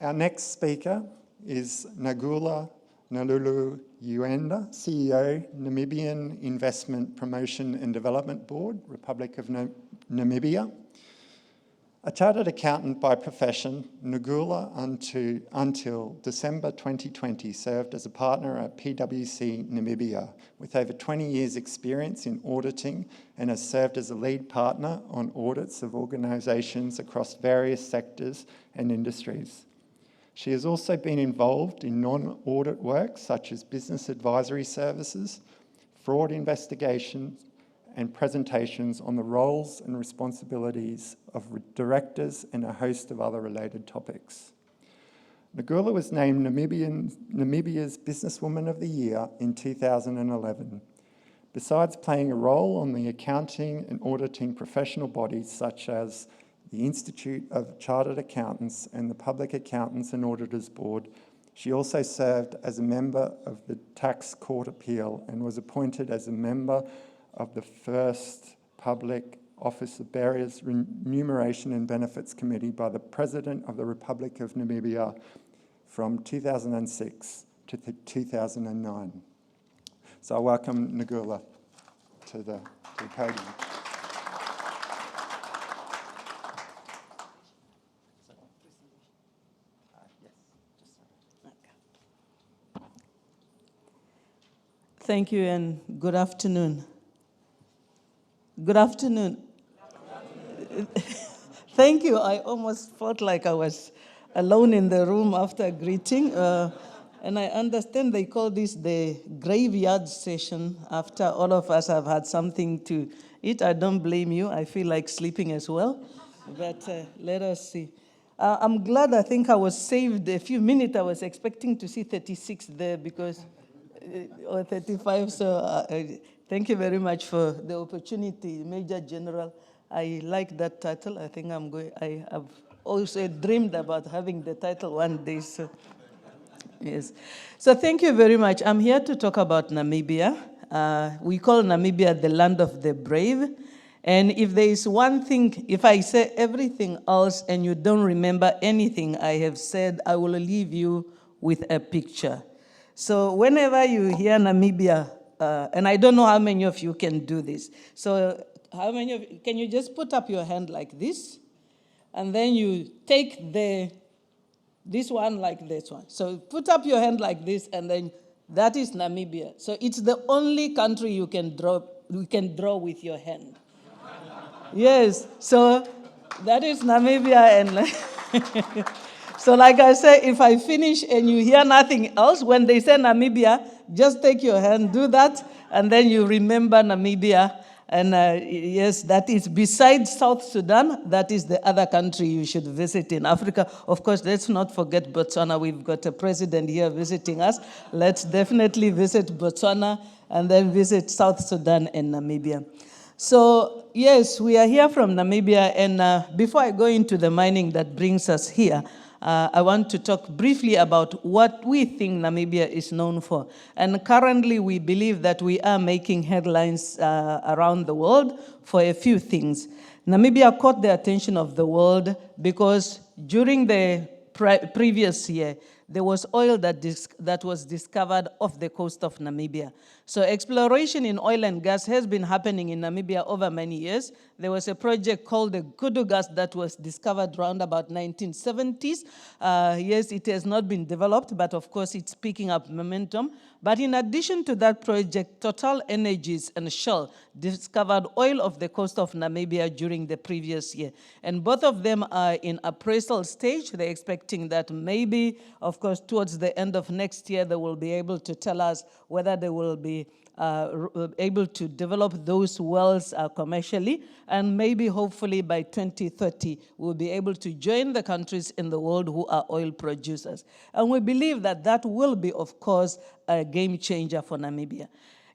Our next speaker is Nelulu Uaandji, CEO, Nambian Investment Promotion and Development Board, Republic of Namibia. A chartered accountant by profession, Nangual until December 2020 served as a partner at PwC Namibia with over 20 years experience in auditing and has served as a lead partner on audits of organisations across various sectors and industries. She has also been involved in non-audit work such as business advisory services, fraud investigations, and presentations on the roles and responsibilities of directors and a host of other related topics. Nangual was named Namibia's Businesswoman of the Year in 2011. Besides playing a role on the accounting and auditing professional bodies such as the Institute of Chartered Accountants and the Public Accountants and Auditors Board, she also served as a member of the Tax Court Appeal and was appointed as a member of the first Public Office of Barriers Remuneration and Benefits Committee by the President of the Republic of Namibia from 2006 to 2009. So I welcome Nangual to the podium. Thank you and good afternoon. Good afternoon. Thank you. I almost felt like I was alone in the room after greeting. And I understand they call this the graveyard session after all of us have had something to eat. I don't blame you. I feel like sleeping as well. But let us see. I'm glad I think I was saved a few minutes. I was expecting to see 36 there because, or 35. So thank you very much for the opportunity, Major General. I like that title. I think I have also dreamed about having the title one day. So, yes. So thank you very much. I'm here to talk about Namibia. We call Namibia the land of the brave. And if there is one thing, if I say everything else and you don't remember anything I have said, I will leave you with a picture. So whenever you hear Namibia, and I don't know how many of you can do this. So how many of you, can you just put up your hand like this? And then you take this one like this one. So put up your hand like this, and then that is Namibia. So it's the only country you can draw with your hand. Yes, so that is Namibia. And so like I say, if I finish and you hear nothing else, when they say Namibia, just take your hand, do that, and then you remember Namibia. And yes, that is besides South Sudan, that is the other country you should visit in Africa. Of course, let's not forget Botswana. We've got a president here visiting us. Let's definitely visit Botswana and then visit South Sudan and Namibia. So yes, we are here from Namibia. And before I go into the mining that brings us here, I want to talk briefly about what we think Namibia is known for. And currently, we believe that we are making headlines around the world for a few things. Namibia caught the attention of the world because during the previous year, there was oil that was discovered off the coast of Namibia. So exploration in oil and gas has been happening in Namibia over many years. There was a project called the Kudu gas that was discovered around about 1970s. Yes, it has not been developed, but of course it's picking up momentum. But in addition to that project, Total Energies and Shell discovered oil off the coast of Namibia during the previous year. And both of them are in appraisal stage. They're expecting that maybe, of course, towards the end of next year, they will be able to tell us whether they will be able to develop those wells commercially, and maybe hopefully by 2030 we'll be able to join the countries in the world who are oil producers. And we believe that that will be, of course, a game changer for Namibia.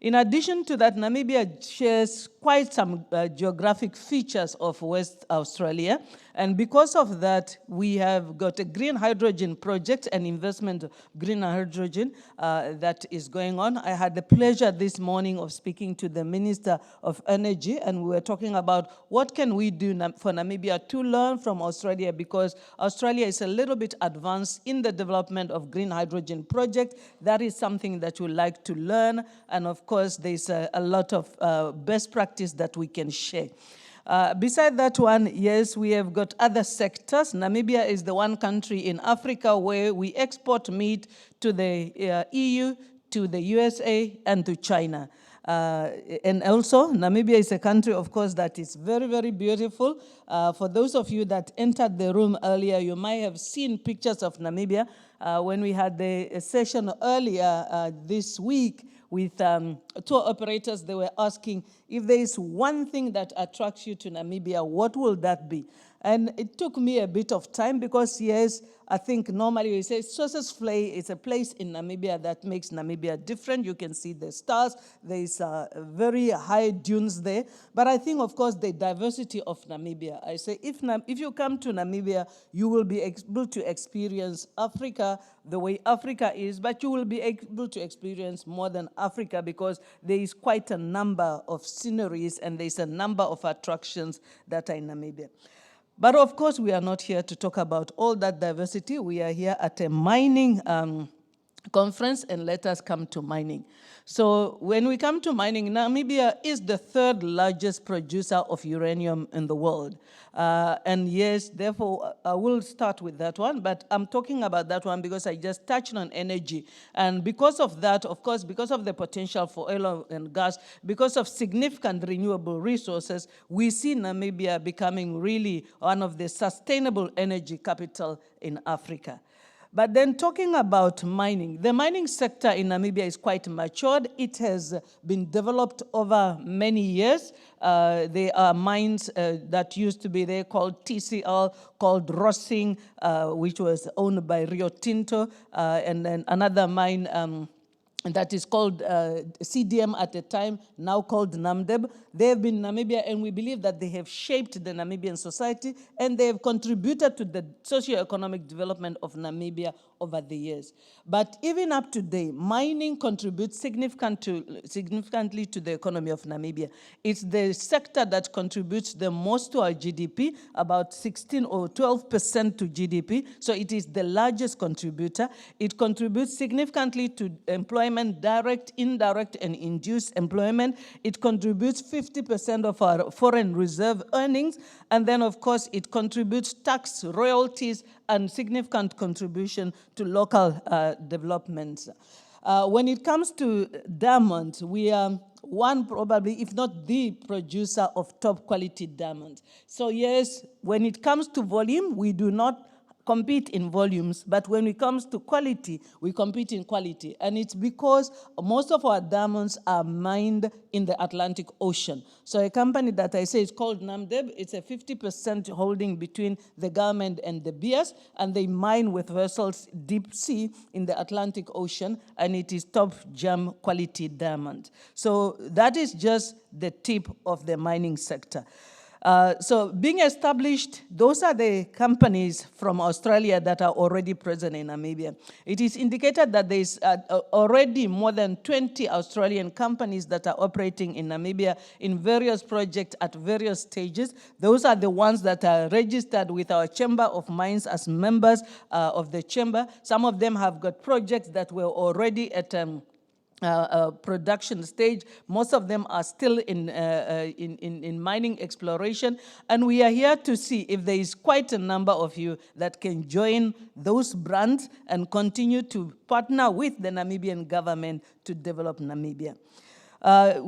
In addition to that, Namibia shares quite some geographic features of West Australia. And because of that, we have got a green hydrogen project and investment of green hydrogen that is going on. I had the pleasure this morning of speaking to the Minister of Energy, and we were talking about what can we do for Namibia to learn from Australia, because Australia is a little bit advanced in the development of green hydrogen project. That is something that we like to learn, and of course, there's a lot of best practice that we can share. Beside that one, yes, we have got other sectors. Namibia is the one country in Africa where we export meat to the EU, to the USA, and to China. And also, Namibia is a country, of course, that is very, very beautiful. For those of you that entered the room earlier, you might have seen pictures of Namibia. When we had the session earlier this week with tour operators, they were asking if there is one thing that attracts you to Namibia, what will that be? And it took me a bit of time because, yes, I think normally we say Sosses Vlei is a place in Namibia that makes Namibia different. You can see the stars. There is very high dunes there. But I think, of course, the diversity of Namibia. I say if you come to Namibia, you will be able to experience Africa the way Africa is, but you will be able to experience more than Africa because there is quite a number of sceneries and there is a number of attractions that are in Namibia. But of course, we are not here to talk about all that diversity. We are here at a mining conference, and let us come to mining. So when we come to mining, Namibia is the third largest producer of uranium in the world. And yes, therefore, I will start with that one, but I'm talking about that one because I just touched on energy. And because of that, of course, because of the potential for oil and gas, because of significant renewable resources, we see Namibia becoming really one of the sustainable energy capital in Africa. But then talking about mining, the mining sector in Namibia is quite matured. It has been developed over many years. There are mines that used to be there called TCL, called Rossing, which was owned by Rio Tinto, and then another mine that is called CDM at the time, now called Namdeb. They have been in Namibia, and we believe that they have shaped the Namibian society, and they have contributed to the socio-economic development of Namibia over the years. But even up to date, mining contributes significantly to the economy of Namibia. It's the sector that contributes the most to our GDP, about 16 or 12% to GDP, so it is the largest contributor. It contributes significantly to employment, direct, indirect, and induced employment. It contributes 50% of our foreign reserve earnings, and then, of course, it contributes tax, royalties, and significant contribution to local developments. When it comes to diamonds, we are one probably, if not the producer of top quality diamonds. So yes, when it comes to volume, we do not compete in volumes, but when it comes to quality, we compete in quality. And it's because most of our diamonds are mined in the Atlantic Ocean. So a company that I say is called Namdeb, it's a 50% holding between the government and De Beers, and they mine with vessels deep sea in the Atlantic Ocean, and it is top gem quality diamond. So that is just the tip of the mining sector. So being established, those are the companies from Australia that are already present in Namibia. It is indicated that there is already more than 20 Australian companies that are operating in Namibia in various projects at various stages. Those are the ones that are registered with our Chamber of Mines as members of the chamber. Some of them have got projects that were already at production stage. Most of them are still in mining exploration, and we are here to see if there is quite a number of you that can join those brands and continue to partner with the Namibian government to develop Namibia. A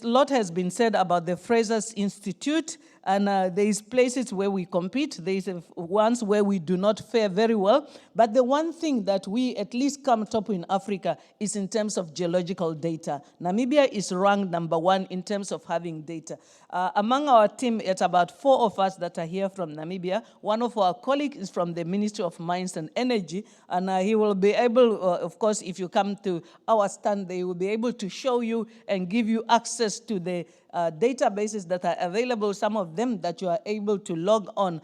lot has been said about the Fraser's Institute, And there is places where we compete. There is ones where we do not fare very well. But the one thing that we at least come top in Africa is in terms of geological data. Namibia is ranked number 1 in terms of having data. Among our team, it's about 4 of us that are here from Namibia. One of our colleagues is from the Ministry of Mines and Energy, and he will be able, of course, if you come to our stand, they will be able to show you and give you access to the databases that are available, some of them that you are able to log on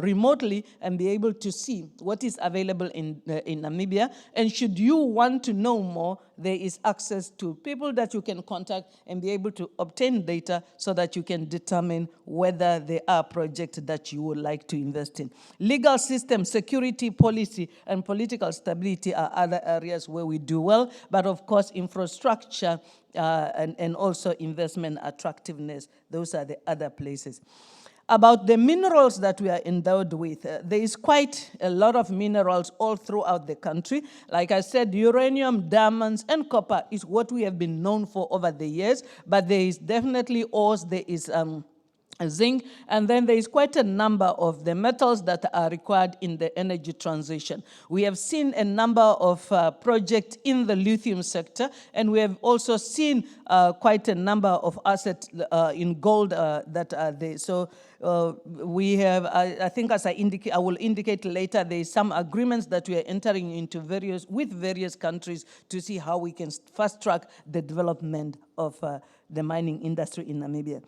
remotely and be able to see what is available in Namibia. And should you want to know more, there is access to people that you can contact and be able to obtain data so that you can determine whether there are projects that you would like to invest in. Legal system, security policy, and political stability are other areas where we do well, but of course infrastructure and also investment attractiveness, those are the other places. About the minerals that we are endowed with, there is quite a lot of minerals all throughout the country. Like I said, uranium, diamonds, and copper is what we have been known for over the years, but there is definitely ores, there is zinc, and then there is quite a number of the metals that are required in the energy transition. We have seen a number of projects in the lithium sector, and we have also seen quite a number of assets in gold that are there. So we have, I think as I will indicate later, there is some agreements that we are entering into with various countries to see how we can fast track the development of the mining industry in Namibia.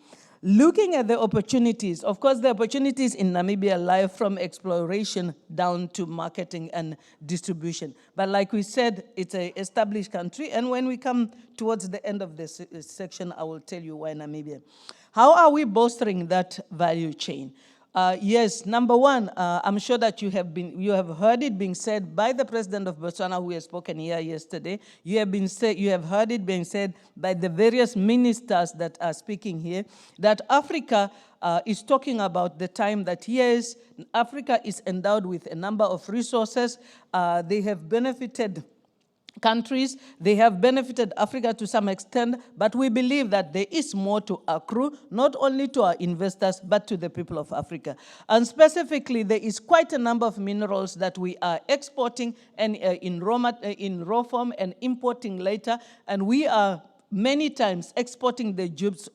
Looking at the opportunities, of course, the opportunities in Namibia lie from exploration down to marketing and distribution. But like we said, it's an established country, and when we come towards the end of this section, I will tell you why Namibia. How are we bolstering that value chain? Yes, number one, I'm sure that you have heard it being said by the president of Botswana, who has spoken here yesterday. You have heard it being said by the various ministers that are speaking here, that Africa is talking about the time that, yes, Africa is endowed with a number of resources. They have benefited countries, they have benefited Africa to some extent, but we believe that there is more to accrue, not only to our investors, but to the people of Africa. And specifically, there is quite a number of minerals that we are exporting and in raw form and importing later, and we are many times exporting the jobs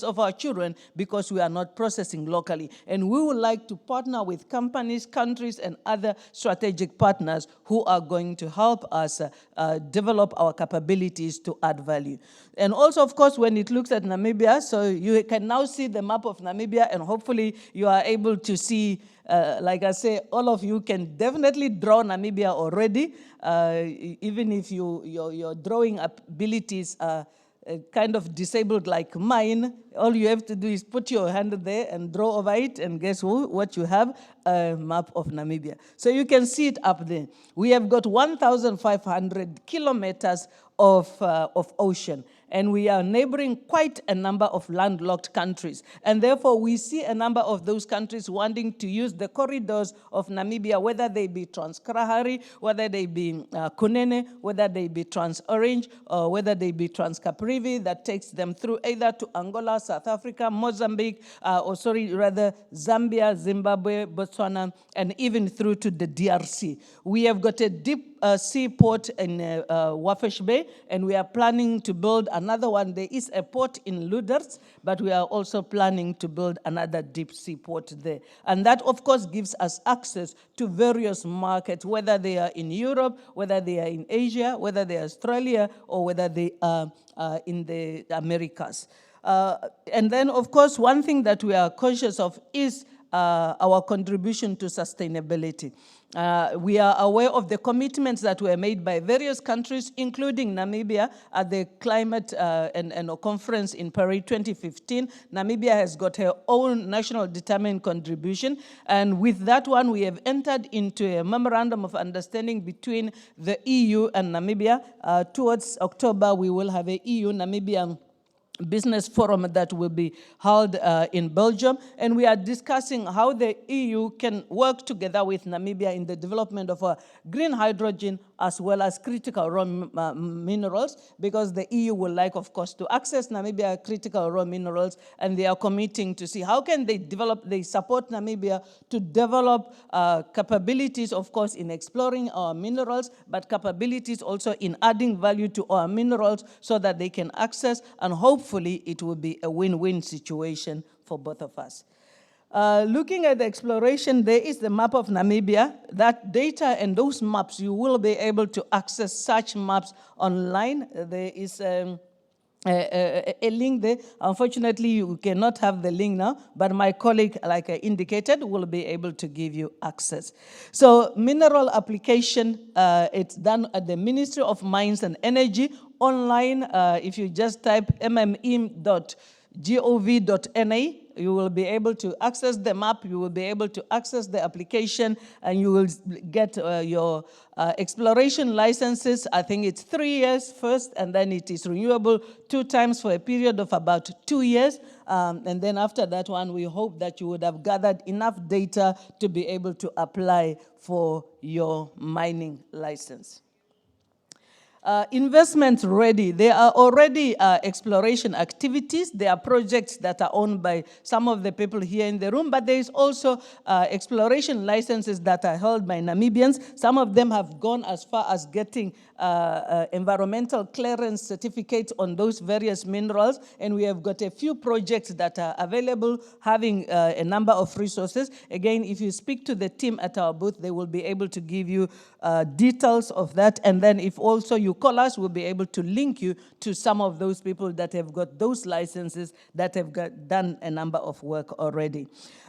of our children because we are not processing locally. And we would like to partner with companies, countries, and other strategic partners who are going to help us develop our capabilities to add value. And also, of course, when it looks at Namibia, so you can now see the map of Namibia, and hopefully you are able to see, like I say, all of you can definitely draw Namibia already, even if your drawing abilities are kind of disabled like mine. All you have to do is put your hand there and draw over it, and guess what you have? A map of Namibia. So you can see it up there. We have got 1,500 kilometers of ocean, and we are neighboring quite a number of landlocked countries. And therefore, we see a number of those countries wanting to use the corridors of Namibia, whether they be Trans-Kalahari, whether they be Kunene, whether they be Trans-Orange, or whether they be Trans-Caprivi, that takes them through either to Angola, South Africa, Mozambique, Zambia, Zimbabwe, Botswana, and even through to the DRC. We have got a deep seaport in Wafesh Bay, and we are planning to build another one. There is a port in Luders, but we are also planning to build another deep sea port there. And that, of course, gives us access to various markets, whether they are in Europe, whether they are in Asia, whether they are Australia, or whether they are in the Americas. And then, of course, one thing that we are conscious of is our contribution to sustainability. We are aware of the commitments that were made by various countries, including Namibia, at the climate and conference in Paris 2015. Namibia has got her own national determined contribution, and with that one, we have entered into a memorandum of understanding between the EU and Namibia. Towards October, we will have a EU-Namibia business forum that will be held in Belgium, and we are discussing how the EU can work together with Namibia in the development of green hydrogen as well as critical raw minerals, because the EU would like, of course, to access Namibia critical raw minerals, and they are committing to see how can they support Namibia to develop capabilities, of course, in exploring our minerals, but capabilities also in adding value to our minerals so that they can access, and hopefully it will be a win-win situation for both of us. Looking at the exploration, there is the map of Namibia. That data and those maps, you will be able to access such maps online. There is a link there. Unfortunately, you cannot have the link now, but my colleague, like I indicated, will be able to give you access. So mineral application, it's done at the Ministry of Mines and Energy online. If you just type mme.gov.na, you will be able to access the map, you will be able to access the application, and you will get your exploration licenses. I think it's 3 years first, and then it is renewable 2 times for a period of about 2 years. And then after that one, we hope that you would have gathered enough data to be able to apply for your mining license. Investment ready. There are already exploration activities. There are projects that are owned by some of the people here in the room, but there is also exploration licenses that are held by Namibians. Some of them have gone as far as getting environmental clearance certificates on those various minerals, and we have got a few projects that are available, having a number of resources. Again, if you speak to the team at our booth, they will be able to give you details of that, and then if also you call us, we'll be able to link you to some of those people that have got those licenses, that have done a number of work already.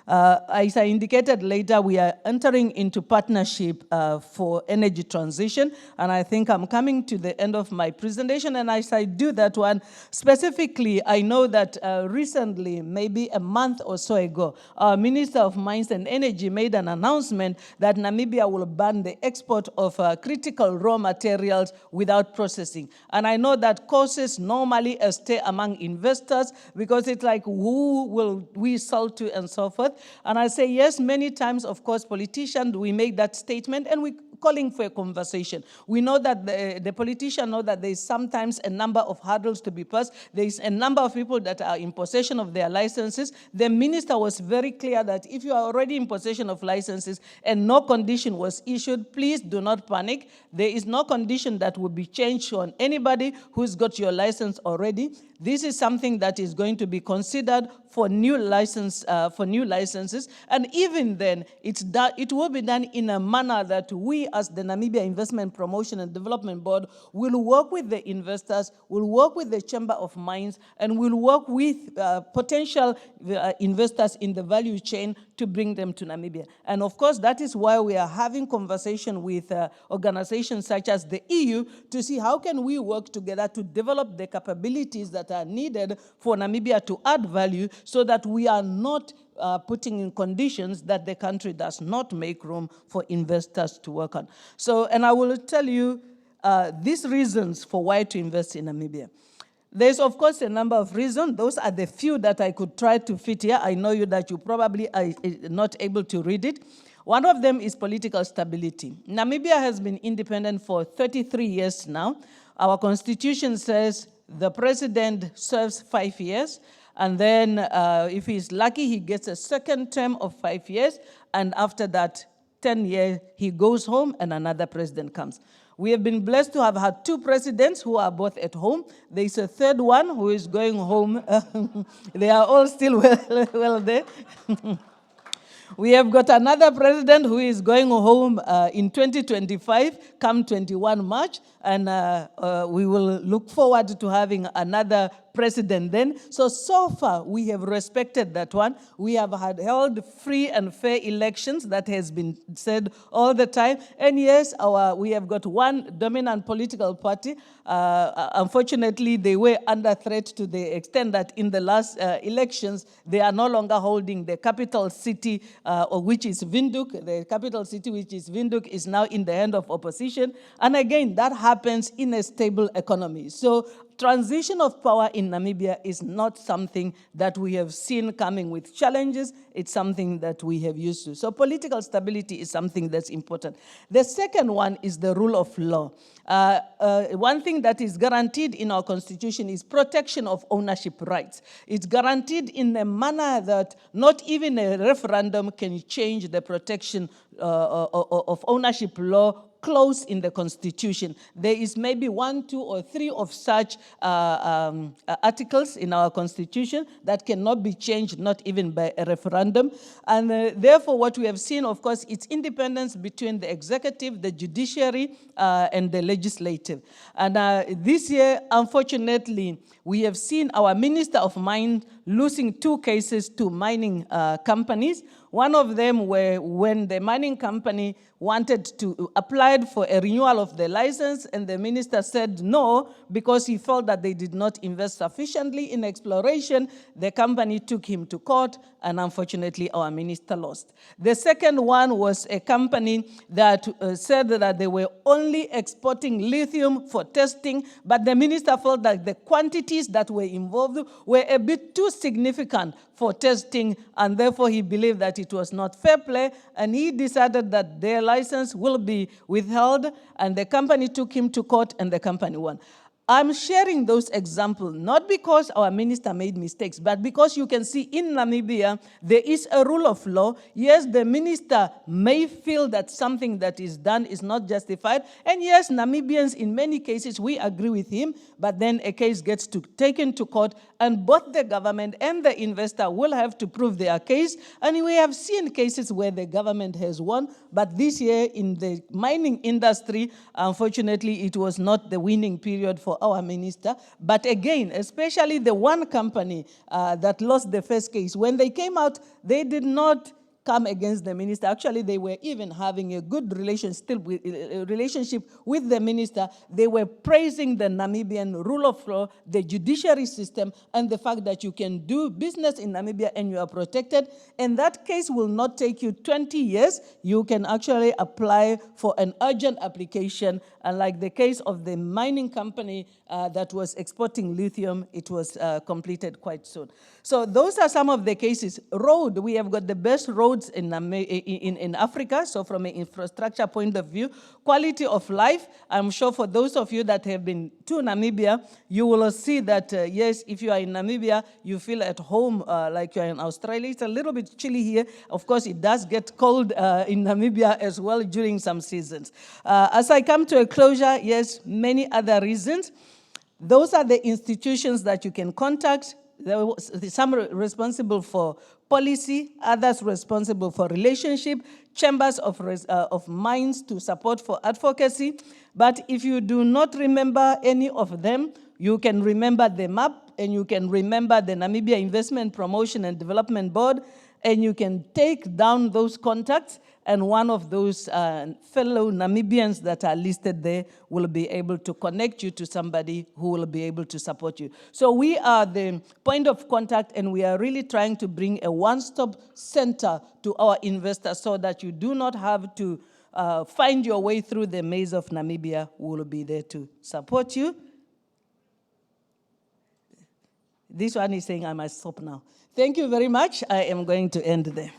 As I indicated later, we are entering into partnership for energy transition, and I think I'm coming to the end of my presentation, and as I do that one, specifically, I know that recently, maybe a month or so ago, our Minister of Mines and Energy made an announcement that Namibia will ban the export of critical raw materials without processing. And I know that causes normally a stir among investors, because it's like, who will we sell to and so forth. And I say, yes, many times, of course, politicians, we make that statement, and we calling for a conversation. We know that the politicians know that there is sometimes a number of hurdles to be passed. There is a number of people that are in possession of their licenses. The minister was very clear that if you are already in possession of licenses and no condition was issued, please do not panic. There is no condition that will be changed on anybody who's got your license already. This is something that is going to be considered for new licenses, and even then, it will be done in a manner that we, as the Namibia Investment Promotion and Development Board, will work with the investors, will work with the Chamber of Mines, and will work with potential investors in the value chain to bring them to Namibia. And of course, that is why we are having conversation with organizations such as the EU to see how can we work together to develop the capabilities that are needed for Namibia to add value, so that we are not putting in conditions that the country does not make room for investors to work on. So, and I will tell you these reasons for why to invest in Namibia. There's, of course, a number of reasons. Those are the few that I could try to fit here. I know that you probably are not able to read it. One of them is political stability. Namibia has been independent for 33 years now. Our constitution says the president serves 5 years, and then if he's lucky, he gets a second term of 5 years, and after that 10 years, he goes home and another president comes. We have been blessed to have had 2 presidents who are both at home. There is a third one who is going home. They are all still well there. We have got another president who is going home in 2025, come 21 March, and we will look forward to having another president then. So far, we have respected that one. We have held free and fair elections, that has been said all the time. And yes, we have got one dominant political party. Unfortunately, they were under threat to the extent that in the last elections, they are no longer holding the capital city, which is Windhoek. The capital city, which is Windhoek, is now in the hand of opposition. And again, that happens in a stable economy. So transition of power in Namibia is not something that we have seen coming with challenges. It's something that we have used to. So political stability is something that's important. The second one is the rule of law. One thing that is guaranteed in our constitution is protection of ownership rights. It's guaranteed in a manner that not even a referendum can change the protection of ownership law clause in the Constitution. There is maybe 1, 2, or 3 of such articles in our Constitution that cannot be changed, not even by a referendum. And therefore, what we have seen, of course, is independence between the executive, the judiciary, and the legislative. And this year, unfortunately, we have seen our Minister of Mines losing 2 cases to mining companies. One of them were when the mining company wanted to apply for a renewal of the license, and the minister said no because he felt that they did not invest sufficiently in exploration. The company took him to court, and unfortunately our minister lost. The second one was a company that said that they were only exporting lithium for testing, but the minister felt that the quantities that were involved were a bit too significant for testing, and therefore he believed that it was not fair play, and he decided that their license will be withheld, and the company took him to court, and the company won. I'm sharing those examples not because our minister made mistakes, but because you can see in Namibia, there is a rule of law. Yes, the minister may feel that something that is done is not justified. And yes, Namibians, in many cases, we agree with him, but then a case gets taken to court, and both the government and the investor will have to prove their case. And we have seen cases where the government has won, but this year in the mining industry, unfortunately, it was not the winning period for our minister. But again, especially the one company that lost the first case, when they came out, they did not come against the minister. Actually, they were even having a good relationship with the minister. They were praising the Namibian rule of law, the judiciary system, and the fact that you can do business in Namibia and you are protected. And that case will not take you 20 years. You can actually apply for an urgent application. And like the case of the mining company that was exporting lithium, it was completed quite soon. So those are some of the cases. Road, we have got the best roads in Africa, so from an infrastructure point of view. Quality of life, I'm sure for those of you that have been to Namibia, you will see that, yes, if you are in Namibia, you feel at home like you're in Australia. It's a little bit chilly here. Of course, it does get cold in Namibia as well during some seasons. As I come to a closure, yes, many other reasons. Those are the institutions that you can contact. Some responsible for policy, others responsible for relationship, chambers of minds to support for advocacy. But if you do not remember any of them, you can remember the map, and you can remember the Namibia Investment Promotion and Development Board, and you can take down those contacts, and one of those fellow Namibians that are listed there will be able to connect you to somebody who will be able to support you. So we are the point of contact, and we are really trying to bring a one-stop center to our investors so that you do not have to find your way through the maze of Namibia. We will be there to support you. This one is saying I must stop now. Thank you very much. I am going to end there.